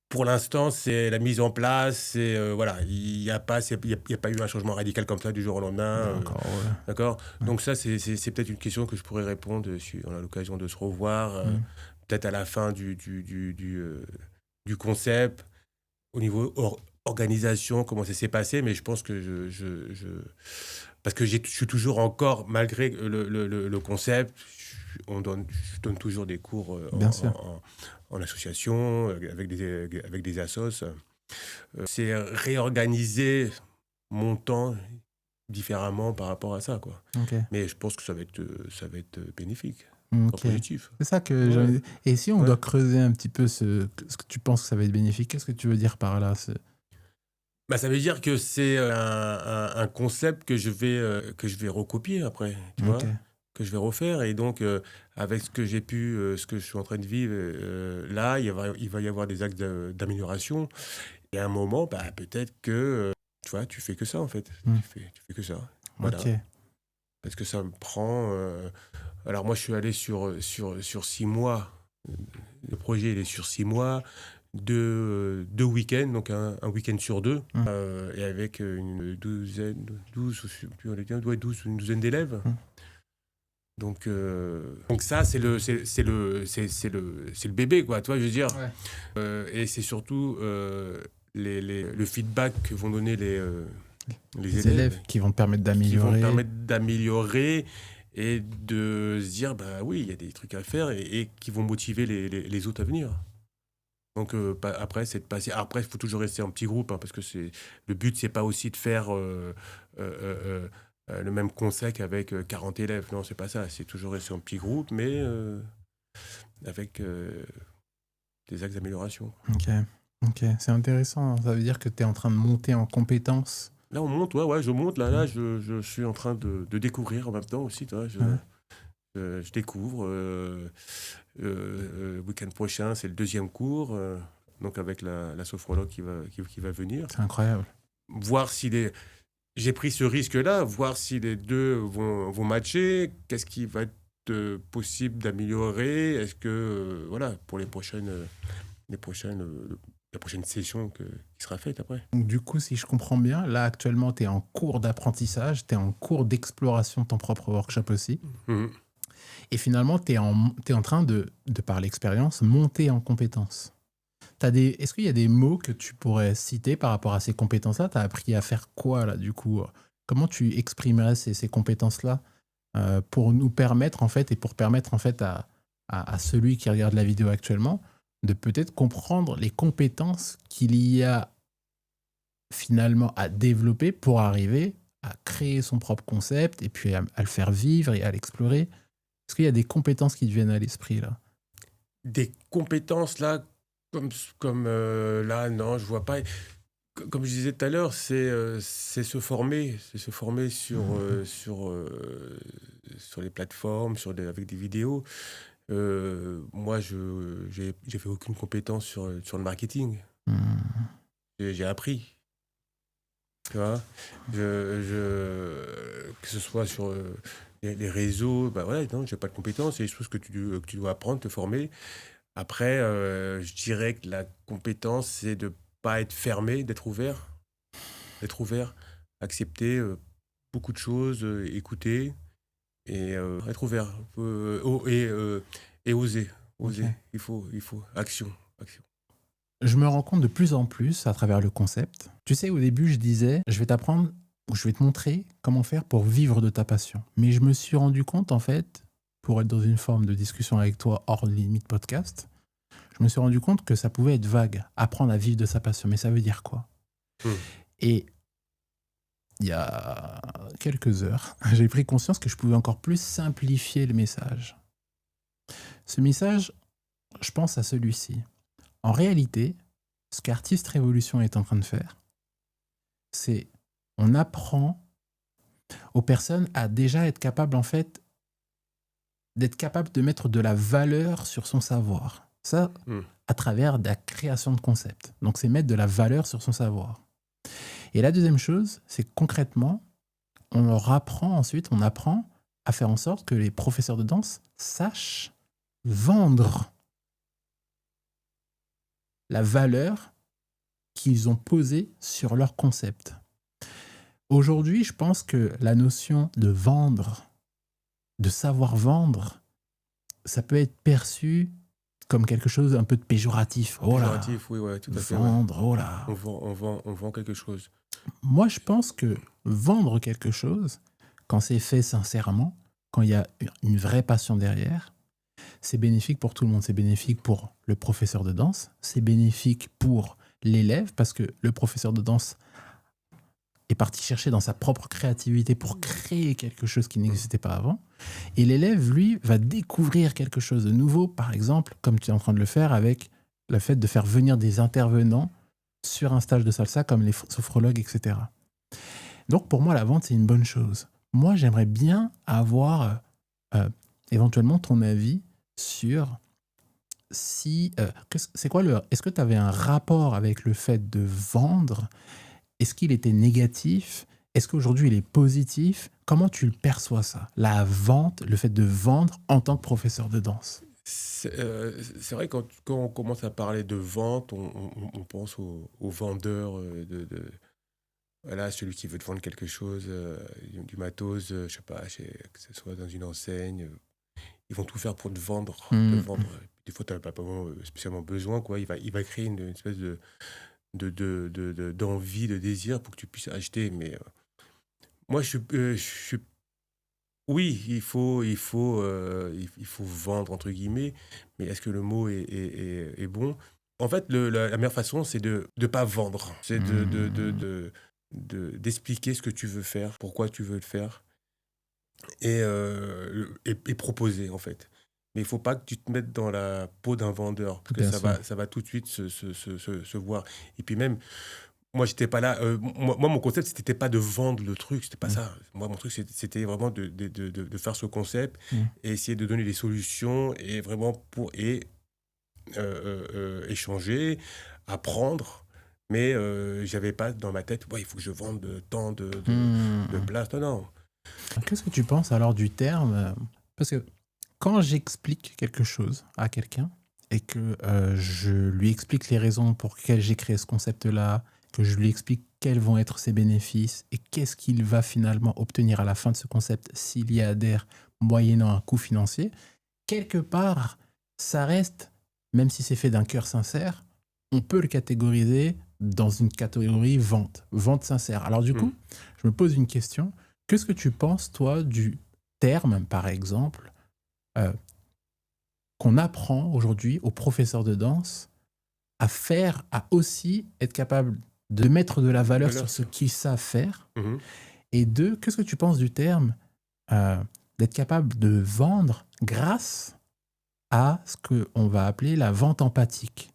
Pour l'instant, c'est la mise en place. Voilà, il n'y a pas eu un changement radical comme ça du jour au lendemain. D'accord. Ouais. Donc ça, c'est peut-être une question que je pourrais répondre si on a l'occasion de se revoir. Peut-être à la fin du concept, au niveau organisation, comment ça s'est passé, mais je pense que parce que je suis toujours encore, malgré le concept, je donne toujours des cours en association, avec des assos. C'est réorganiser mon temps différemment par rapport à ça, quoi. Okay. Mais je pense que ça va être bénéfique. Okay. Positif. C'est ça que Et si on doit creuser un petit peu ce que tu penses que ça va être bénéfique, qu'est-ce que tu veux dire par là? Ça veut dire que c'est un concept que je vais recopier après, tu vois, que je vais refaire. Et donc, avec ce que ce que je suis en train de vivre là, il va y avoir des axes d'amélioration. Et à un moment, peut-être que, tu vois, tu fais que ça, en fait. Tu fais que ça. Voilà. Parce que ça me prend... Alors moi, je suis allé sur 6 mois. Le projet, il est sur 6 mois. Deux week-ends, donc un week-end sur 2, et avec une douzaine d'élèves. Donc ça, c'est le bébé, quoi, tu vois, je veux dire. Ouais. Et c'est surtout le feedback que vont donner les élèves qui vont te permettre d'améliorer et de se dire, oui, il y a des trucs à faire et qui vont motiver les autres à venir. Donc après, c'est de passer. Après, il faut toujours rester en petit groupe, parce que le but, c'est pas aussi de faire le même concept avec 40 élèves. Non, c'est pas ça. C'est toujours rester en petit groupe, mais avec des axes d'amélioration. Ok, c'est intéressant. Ça veut dire que tu es en train de monter en compétences. Là, on monte, je monte. Là, je suis en train de découvrir en même temps aussi. Tu vois, je découvre. Le week-end prochain, c'est le 2e cours, donc avec la sophrologue qui va venir. C'est incroyable. Voir si j'ai pris ce risque-là, voir si les deux vont matcher, qu'est-ce qui va être possible d'améliorer, est-ce que, voilà, pour la prochaine session qui sera faite après. Donc, du coup, si je comprends bien, là, actuellement, tu es en cours d'apprentissage, tu es en cours d'exploration de ton propre workshop aussi. Et finalement, tu es en train de par l'expérience, monter en compétences. Est-ce qu'il y a des mots que tu pourrais citer par rapport à ces compétences-là? Tu as appris à faire quoi, là, du coup? Comment tu exprimerais ces compétences-là pour nous permettre, en fait, et pour permettre, en fait, à celui qui regarde la vidéo actuellement, de peut-être comprendre les compétences qu'il y a finalement à développer pour arriver à créer son propre concept et puis à le faire vivre et à l'explorer? Est-ce qu'il y a des compétences qui te viennent à l'esprit, là? Des compétences, là, comme là, non, je vois pas. Comme je disais tout à l'heure, c'est se former. C'est se former sur les plateformes, avec des vidéos. Moi, j'ai fait aucune compétence sur le marketing. J'ai appris. Tu vois, que ce soit sur les réseaux, voilà, non, j'ai pas de compétences. C'est des choses que tu dois apprendre, te former. Après, je dirais que la compétence, c'est de pas être fermé, d'être ouvert, accepter beaucoup de choses, écouter et être ouvert et oser. Okay. Il faut action. action. Je me rends compte de plus en plus à travers le concept. Tu sais, au début, je disais, je vais t'apprendre ou je vais te montrer comment faire pour vivre de ta passion. Mais je me suis rendu compte, en fait, pour être dans une forme de discussion avec toi hors limite podcast, je me suis rendu compte que ça pouvait être vague, apprendre à vivre de sa passion. Mais ça veut dire quoi? Et il y a quelques heures, j'ai pris conscience que je pouvais encore plus simplifier le message. Ce message, je pense à celui-ci. En réalité, ce qu'Artist Révolution est en train de faire, c'est on apprend aux personnes à déjà être capable, en fait, d'être capable de mettre de la valeur sur son savoir. Ça, à travers de la création de concepts. Donc, c'est mettre de la valeur sur son savoir. Et la deuxième chose, c'est que concrètement, on leur apprend ensuite, on apprend à faire en sorte que les professeurs de danse sachent vendre la valeur qu'ils ont posée sur leur concept. Aujourd'hui, je pense que la notion de vendre, de savoir vendre, ça peut être perçu comme quelque chose un peu de péjoratif. Oh là, Péjoratif, oui, ouais, tout à fait. vendre, Ouais. oh là. On vend quelque chose. Moi, je pense que vendre quelque chose, quand c'est fait sincèrement, quand il y a une vraie passion derrière, c'est bénéfique pour tout le monde. C'est bénéfique pour le professeur de danse, c'est bénéfique pour l'élève, parce que le professeur de danse est parti chercher dans sa propre créativité pour créer quelque chose qui n'existait pas avant. Et l'élève, lui, va découvrir quelque chose de nouveau, par exemple, comme tu es en train de le faire avec le fait de faire venir des intervenants sur un stage de salsa, comme les sophrologues, etc. Donc, pour moi, la vente, c'est une bonne chose. Moi, j'aimerais bien avoir éventuellement ton avis sur si... c'est quoi est-ce que tu avais un rapport avec le fait de vendre? Est-ce qu'il était négatif? Est-ce qu'aujourd'hui, il est positif? Comment tu le perçois, ça? La vente, le fait de vendre en tant que professeur de danse. C'est vrai, quand on commence à parler de vente, on pense au vendeur, voilà, celui qui veut te vendre quelque chose, du matos, je sais pas, que ce soit dans une enseigne. Ils vont tout faire pour te vendre. Te vendre. Des fois, tu n'as pas vraiment spécialement besoin, quoi. Il va créer une espèce d'envie, de désir pour que tu puisses acheter. Mais moi, oui, il faut vendre, entre guillemets, mais est-ce que le mot est bon? En fait, la meilleure façon, c'est de ne pas vendre. C'est d'expliquer ce que tu veux faire, pourquoi tu veux le faire, et proposer, en fait. Mais il ne faut pas que tu te mettes dans la peau d'un vendeur, parce que Bien sûr. ça va tout de suite se voir. Et puis même, moi, j'étais pas là. Moi, mon concept, c'était pas de vendre le truc, c'était pas ça. Moi, mon truc, c'était vraiment de faire ce concept et essayer de donner des solutions et vraiment échanger, apprendre. Mais j'avais pas dans ma tête, ouais, il faut que je vende tant de places. Non, non. Qu'est-ce que tu penses alors du terme? Parce que quand j'explique quelque chose à quelqu'un et que je lui explique les raisons pour lesquelles j'ai créé ce concept-là, que je lui explique quels vont être ses bénéfices et qu'est-ce qu'il va finalement obtenir à la fin de ce concept s'il y adhère moyennant un coût financier, quelque part, ça reste, même si c'est fait d'un cœur sincère, on peut le catégoriser dans une catégorie vente, vente sincère. Alors du coup, je me pose une question. Qu'est-ce que tu penses, toi, du terme, par exemple, qu'on apprend aujourd'hui aux professeurs de danse à aussi être capable de mettre de la valeur sur ce qu'ils savent faire? Et deux, qu'est-ce que tu penses du terme d'être capable de vendre grâce à ce qu'on va appeler la vente empathique?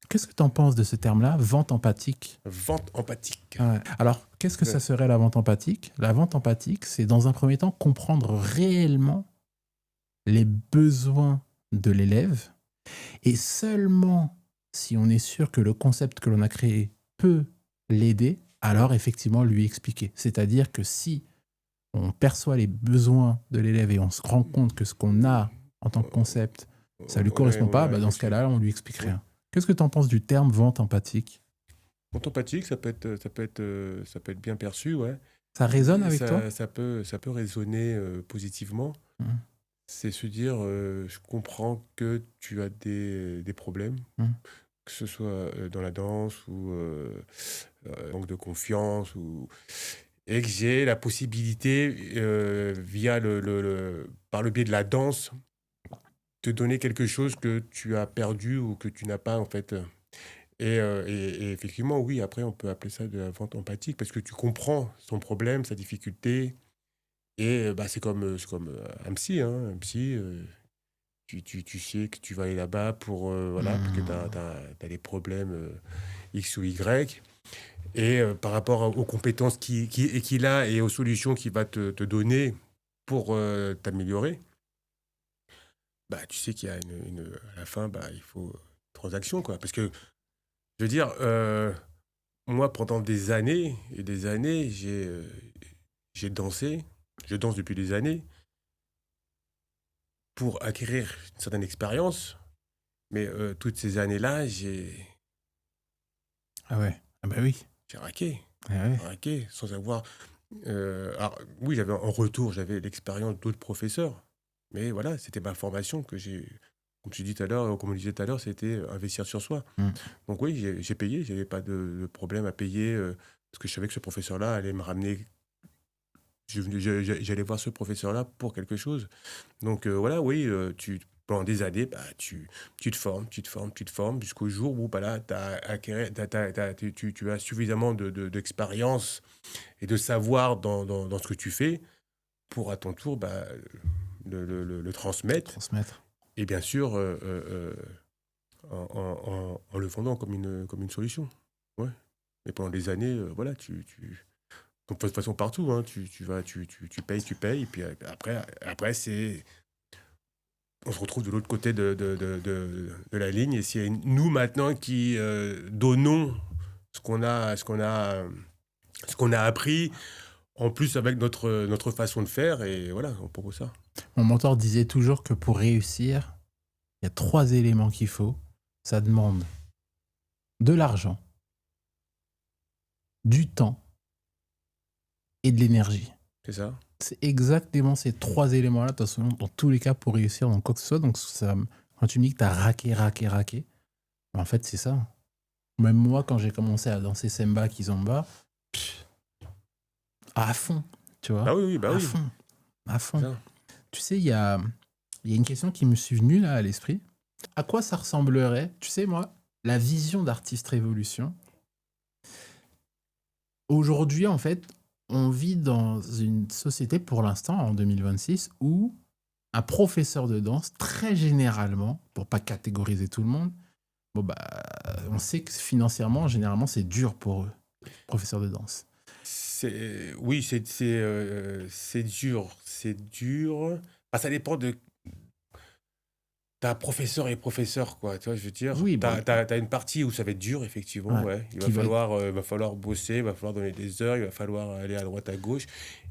Qu'est-ce que tu en penses de ce terme-là, vente empathique? Vente empathique. Ouais. Alors, qu'est-ce que ça serait la vente empathique? La vente empathique, c'est dans un premier temps comprendre réellement les besoins de l'élève et seulement si on est sûr que le concept que l'on a créé peut l'aider, alors effectivement lui expliquer. C'est-à-dire que si on perçoit les besoins de l'élève et on se rend compte que ce qu'on a en tant que concept, ça ne lui correspond pas, dans ce cas-là, on lui explique rien. Qu'est-ce que tu en penses du terme vente empathique? Vente empathique, ça peut être bien perçu, ouais. Ça résonne avec toi? Ça peut résonner positivement. C'est se dire, je comprends que tu as des problèmes, Mmh. que ce soit, dans la danse ou, manque de confiance ou et que j'ai la possibilité, via par le biais de la danse, te donner quelque chose que tu as perdu ou que tu n'as pas en fait, et effectivement oui, après on peut appeler ça de la vente empathique parce que tu comprends son problème, sa difficulté et bah, c'est comme un psy, hein. Un psy, tu sais que tu vas aller là-bas pour, voilà, parce que tu Mmh. as des problèmes, X ou Y et par rapport aux compétences qu'il a et aux solutions qu'il va te donner pour, t'améliorer, bah, tu sais qu'il y a à la fin, bah, il faut transaction, quoi. Parce que je veux dire, moi, pendant des années et des années, j'ai dansé. Je danse depuis des années pour acquérir une certaine expérience, mais toutes ces années-là, Ah ouais. Ah bah oui. j'ai raqué. Ah ouais. Raqué sans avoir, alors oui, j'avais en retour, j'avais l'expérience d'autres professeurs, mais voilà, c'était ma formation que j'ai comme tu dis tout à l'heure, comme on disait tout à l'heure, c'était, investir sur soi. Mmh. Donc oui, j'ai payé, j'avais pas de problème à payer, parce que je savais que ce professeur-là allait me ramener j'allais voir ce professeur-là pour quelque chose. Donc voilà, oui, pendant des années, bah, tu te formes, tu te formes, tu te formes jusqu'au jour où, bah, là, tu as suffisamment d'expérience et de savoir dans ce que tu fais pour, à ton tour, bah, le transmettre Transmettre. et bien sûr, en le vendant comme une solution. Ouais. Et pendant des années, voilà, donc de toute façon partout, hein, tu vas tu payes et puis, après on se retrouve de l'autre côté de la ligne et c'est nous maintenant qui, donnons ce qu'on a appris, en plus avec notre façon de faire et voilà, on propose ça. Mon mentor disait toujours que pour réussir, il y a 3 éléments qu'il faut. Ça demande de l'argent, du temps et de l'énergie. C'est ça? C'est exactement ces 3 éléments-là, de toute façon, dans tous les cas, pour réussir dans quoi que ce soit. Donc, ça, quand tu me dis que tu as raqué, raqué, raqué, ben, en fait, c'est ça. Même moi, quand j'ai commencé à danser Semba, Kizomba, pff, à fond, tu vois, Bah oui, oui, bah à oui, fond, à c'est fond. ça. Tu sais, il y a une question qui me suis venue là à l'esprit. À quoi ça ressemblerait, tu sais, moi, la vision d'Artiste Révolution. Aujourd'hui, en fait, on vit dans une société, pour l'instant, en 2026, où un professeur de danse, très généralement, pour pas catégoriser tout le monde, bon bah, on sait que financièrement, généralement, c'est dur pour eux, professeurs de danse. Oui, c'est dur, c'est dur. Bah, ça dépend de t'as professeur et professeur, quoi, tu vois, je veux dire? Oui, bon, T'as une partie où ça va être dur, effectivement, ouais, ouais. qui va être... Il va falloir bosser, il va falloir donner des heures, il va falloir aller à droite, à gauche.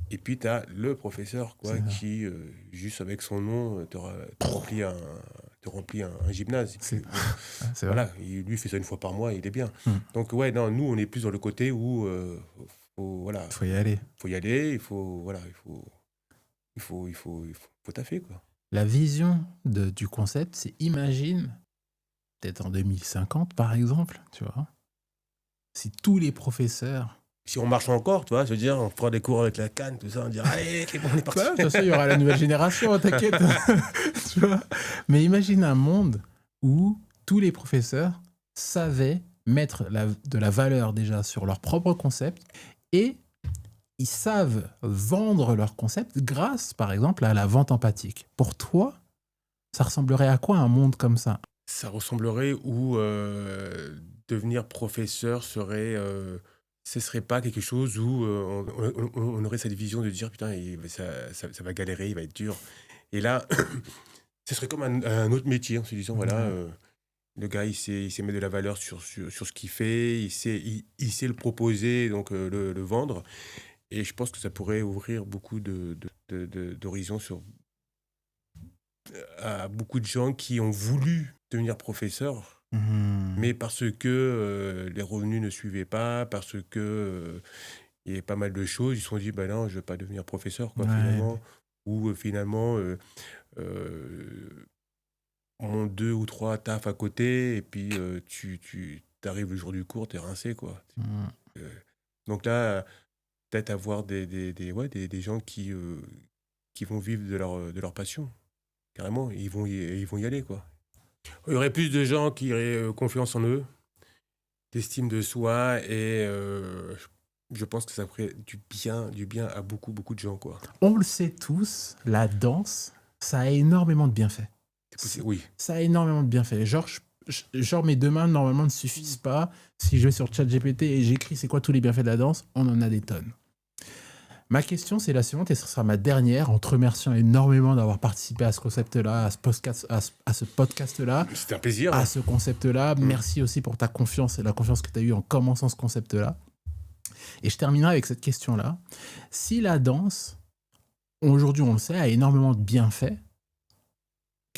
Et puis, t'as le professeur, C'est quoi, qui, juste avec son nom, te remplit un gymnase. Et puis, c'est- bon, c'est vrai. voilà, lui, il fait ça une fois par mois, il est bien. Hmm. Donc, ouais, non, nous, on est plus dans le côté où, voilà, Faut y aller. faut y aller, voilà, faut taffer, quoi. La vision du concept, c'est imagine, peut-être en 2050 par exemple, tu vois, si tous les professeurs... Si on marche encore, tu vois, je veux dire, on fera des cours avec la canne, tout ça, on dira, allez, c'est bon, on est parti. Bah, de toute façon, il y aura la nouvelle génération, t'inquiète. Tu vois. Mais imagine un monde où tous les professeurs savaient mettre de la valeur déjà sur leur propre concept et ils savent vendre leur concept grâce, par exemple, à la vente empathique. Pour toi, ça ressemblerait à quoi un monde comme ça? Ça ressemblerait où devenir professeur ce serait pas quelque chose où on aurait cette vision de dire, putain, ça va galérer, il va être dur. Et là, ce serait comme un autre métier, en se disant, voilà, Ouais. le gars, il sait mettre de la valeur sur ce qu'il fait, il sait le proposer, donc le vendre. Et je pense que ça pourrait ouvrir beaucoup d'horizons à beaucoup de gens qui ont voulu devenir professeurs, Mhm. mais parce que les revenus ne suivaient pas, parce que il y avait pas mal de choses, ils se sont dit, bah non, je ne veux pas devenir professeur, quoi, Ouais. finalement. Ou finalement, ont 2 ou 3 tafs à côté et puis tu arrives le jour du cours, tu es rincé, quoi. Mm. Euh, donc là, peut-être avoir des gens qui vont vivre de leur passion, carrément. Ils vont y aller, quoi. Il y aurait plus de gens qui auraient confiance en eux, d'estime de soi et je pense que ça ferait du bien à beaucoup, beaucoup de gens, quoi. On le sait tous, la danse, ça a énormément de bienfaits. C'est possible, oui. Ça a énormément de bienfaits. Genre mes 2 mains, normalement, ne suffisent pas. Si je vais sur ChatGPT et j'écris c'est quoi tous les bienfaits de la danse, on en a des tonnes. Ma question, c'est la suivante, et ce sera ma dernière, en te remerciant énormément d'avoir participé à ce concept-là, à ce podcast-là, C'était un plaisir. à ce concept-là. Merci aussi pour ta confiance et la confiance que tu as eue en commençant ce concept-là. Et je terminerai avec cette question-là. Si la danse, aujourd'hui, on le sait, a énormément de bienfaits,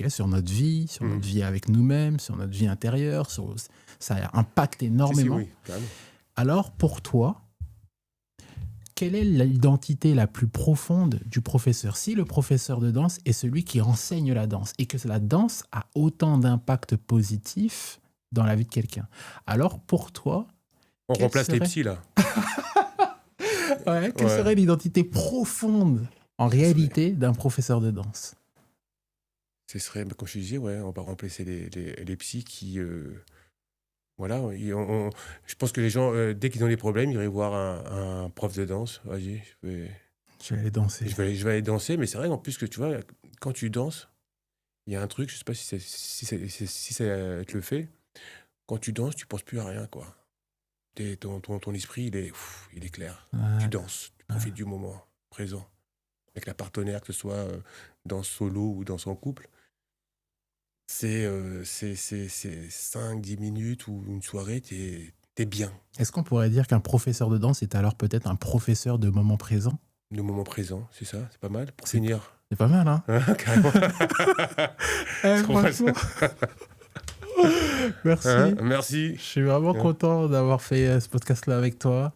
sur notre vie avec nous-mêmes, sur notre vie intérieure, ça impacte énormément. Si, oui, carrément. Alors, pour toi, quelle est l'identité la plus profonde du professeur? Si le professeur de danse est celui qui enseigne la danse et que la danse a autant d'impact positif dans la vie de quelqu'un, alors pour toi... On remplace les psys, là. Quelle serait l'identité profonde, en réalité, d'un professeur de danse? Ce serait, comme je te disais, on va remplacer les psys qui... voilà, je pense que les gens, dès qu'ils ont des problèmes, ils iraient voir un prof de danse. Vas-y, je vais aller danser. Je vais aller danser, mais c'est vrai, en plus, que tu vois, quand tu danses, il y a un truc, je sais pas si ça te le fait, quand tu danses, tu penses plus à rien, quoi. Ton esprit, il est clair. Tu danses, tu profites du moment présent. Avec la partenaire, que ce soit danse solo ou danse en couple. C'est 5-10 minutes ou une soirée, t'es bien. Est-ce qu'on pourrait dire qu'un professeur de danse est alors peut-être un professeur de moment présent? De moment présent, c'est ça, c'est pas mal pour finir. C'est pas mal, hein? Carrément. Franchement. Merci. Merci. Je suis vraiment content d'avoir fait ce podcast-là avec toi.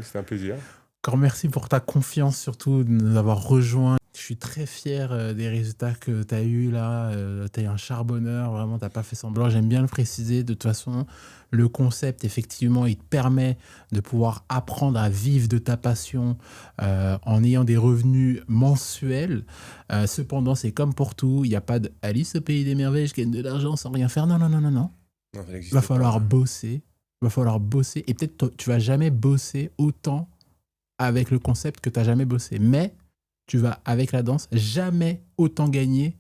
C'était un plaisir. Encore merci pour ta confiance, surtout de nous avoir rejoints. Je suis très fier des résultats que tu as eus là. Tu es un charbonneur, vraiment, tu n'as pas fait semblant. J'aime bien le préciser. De toute façon, le concept, effectivement, il te permet de pouvoir apprendre à vivre de ta passion en ayant des revenus mensuels. Cependant, c'est comme pour tout. Il n'y a pas de Alice au pays des merveilles, je gagne de l'argent sans rien faire. Non. Il va falloir bosser. Il va falloir bosser. Et peut-être tu vas jamais bosser autant avec le concept que tu n'as jamais bossé. Mais tu vas, avec la danse, jamais autant gagner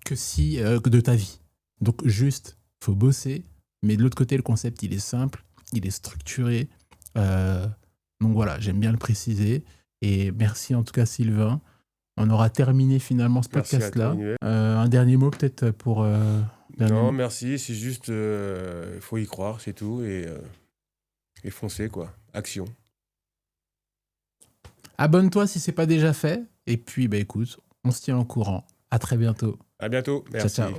que de ta vie. Donc, juste, il faut bosser. Mais de l'autre côté, le concept, il est simple, il est structuré. Donc voilà, j'aime bien le préciser. Et merci en tout cas, Sylvain. On aura terminé finalement ce podcast-là. Un dernier mot peut-être pour... Non, merci. C'est juste, il faut y croire, c'est tout. Et foncer, quoi. Action. Abonne-toi si ce n'est pas déjà fait. Et puis, écoute, on se tient au courant. À très bientôt. À bientôt. Merci. Ciao.